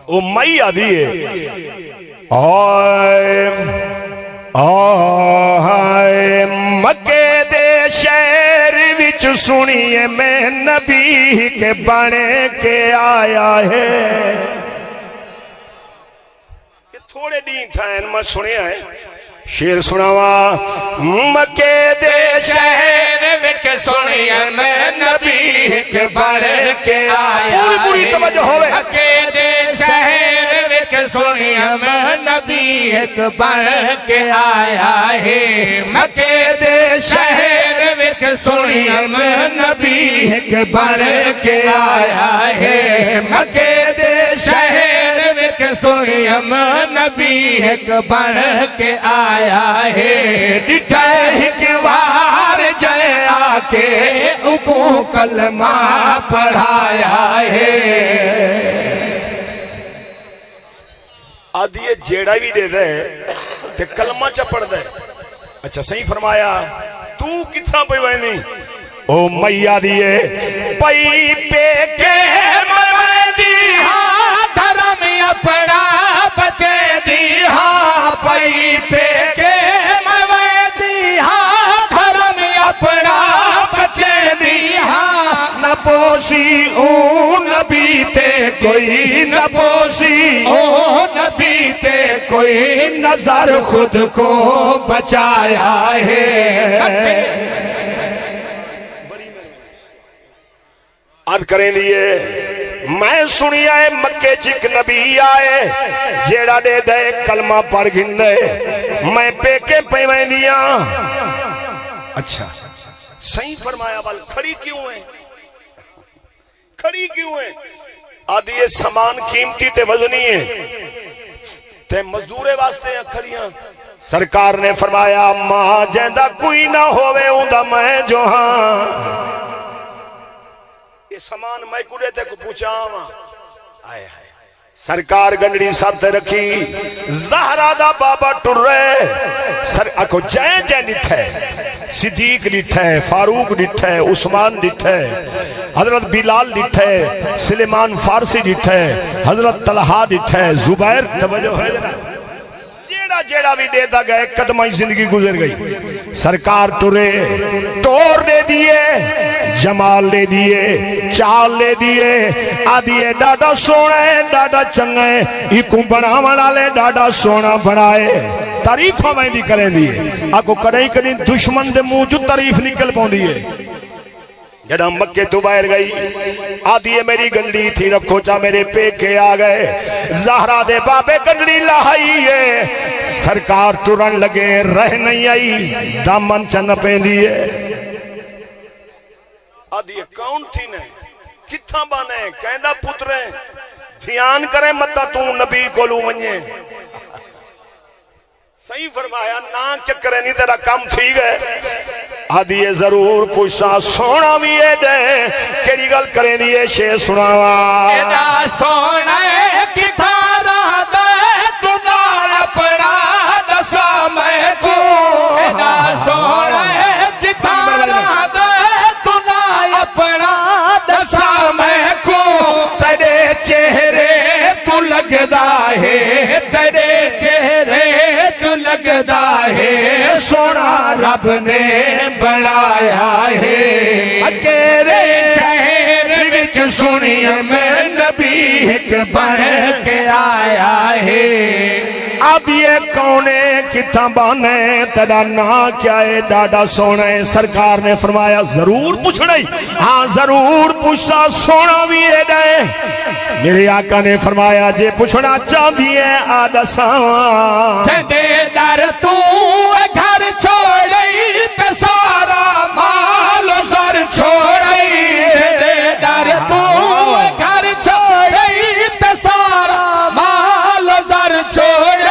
ओ मई आदि मक्के दे शहर विच सुनिए मैं नबी के बने के आया है। ये थोड़े दी था मैं सुनिया है शेर सुनावा। मक्के दे शहर विच सुनिए मैं नबी के बने के आया। पूरी पूरी तवज्जो होवे। मक्के दे शहर विच सुनिए मैं नबी एक बन के आया है। मक्के दे शहर विच सुनिए मैं नबी एक बन के आया है। मक्के दे शहर विच सुनिए मैं नबी एक बन के आया है। डिठा एक बार जय आके उको कलमा पढ़ाया है। आदि जेड़ा भी दे दे ते कलमा च पढ़ दे। अच्छा सही फरमाया। तू कितना पई वैनी ओ मैया दिए पई पे के मरवे दी हाँ धर्म अपना बचे दी हाँ पई पे के मरवे दी हाँ धर्म अपना बचे दी हाँ। न पोसी ओ नबी ते कोई न पोसी ओ नबी ते कोई नजर खुद को बचाया है। अर्ज करें लिए मैं सुनिया है मक्के च एक नबी आए जेड़ा दे दे कलमा पढ़ गिंदे मैं पेके पैवैनिया। अच्छा सही फरमाया। बल खड़ी क्यों है खड़ी क्यों है। आदि ये सामान कीमती ते वजनी है ते मजदूरे वास्ते खड़ियां। सरकार ने फरमाया मां जैंदा कोई ना होवे उंदा मैं जो हाँ। ये सामान मैं कुड़े ते को पूछा आए हाय। सरकार गंडड़ी साथ रखी ज़हरा दा बाबा टुर रहे सर आखो जय जय निठे सिद्दीक निठे फारूक निठे उस्मान निठे हजरत बिलाल निठे सुलेमान फारसी निठे हजरत तलहा निठे जुबैर। तवज्जो है जरा। जेड़ा जेड़ा भी देता गए कदमाई जिंदगी गुजर गई। सरकार टुरे टोर दे दिए जमाल दे दिए चाल दे दिए आदिए डाडा सोना है डाडा चंगा है इकू बनावन वाले डाडा सोना बनाए। तारीफ हमें करें दिए आको कहीं कहीं दुश्मन दे मुंह चो तारीफ निकल पाउंदी है। जड़ा मक्के तो बाहर गई आदि मेरी गंडी थी रखो चा मेरे पेके आ गए ज़हरा दे बाबे गंडी लाई है। सरकार टुरन लगे रह नहीं आई दामन चन पेंदी है। आदि कौन थी ने किथा बने कहंदा पुत्रे ध्यान करे मत तू नबी कोलू वने। सही फरमाया ना चक्कर नहीं तेरा काम थी गए। आदि जरूर पूछा सोना भी है दे केड़ी गल करे दिए शेर सुनावा। एदा सोना किथा रहा दे तू ना अपना दसा मैं को। एदा सोना किथा रहा दे तू ना अपना दसा मैं को। तेरे चेहरे तू लगदा है तेरे चेहरे तू लगदा है सोना रब ने बनाया है। अकेले शहर विच सुनिए मैं नबी एक बन के आया है। अब ये कौने किथा बने तेरा ना क्या है डाडा सोना है। सरकार ने फरमाया जरूर पूछना ही हाँ जरूर पूछा सोना भी है दे। मेरे आका ने फरमाया जे पूछना चाहती है आ दसावा। दर तू घर छोड़ी ते सारा माल सर छोड़ी। दर तू घर छोड़ी ते सारा माल सर छोड़ी।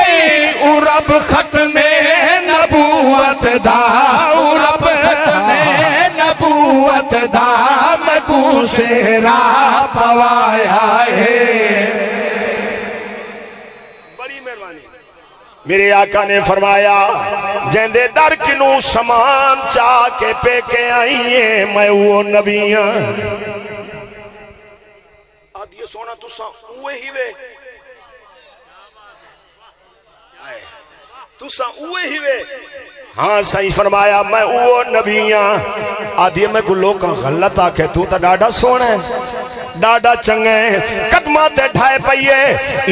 रब खत्मे नबूवत दा रब खत्मे नबूवत दा मकू सेरा पवाया है। बड़ी मेहरबानी। मेरे आका ने फरमाया जेंदे दर किनू समान चा के पेके आई है मैं वो नबियां। आदि सोना तुसा उए ही वे तुसा उए ही वे हाँ सही फरमाया मैं वो नबी हाँ आदि मैं को लोग गलत आखे तू तो डाडा सोना है डाडा चंगा है कदमा ते ठाए पइए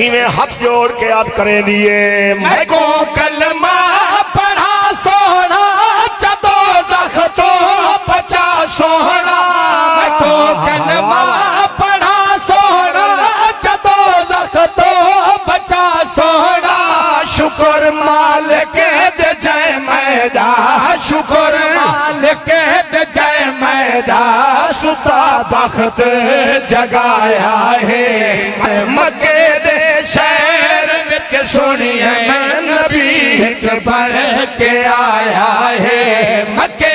इवें हाथ जोड़ के याद करें दिए मैं को कलमा पढ़ा सोना जदो जख तो बचा सोना मैं को कलमा पढ़ा सोना जदो जख तो बचा सोना शुक्र मालिक दे जय मैदा शुक्र मालिक दे जय मैदा सुता बख्त जगाया है मैं मक्के दे शहर विच सुनिए मैं नबी एक बन के आया है मक्के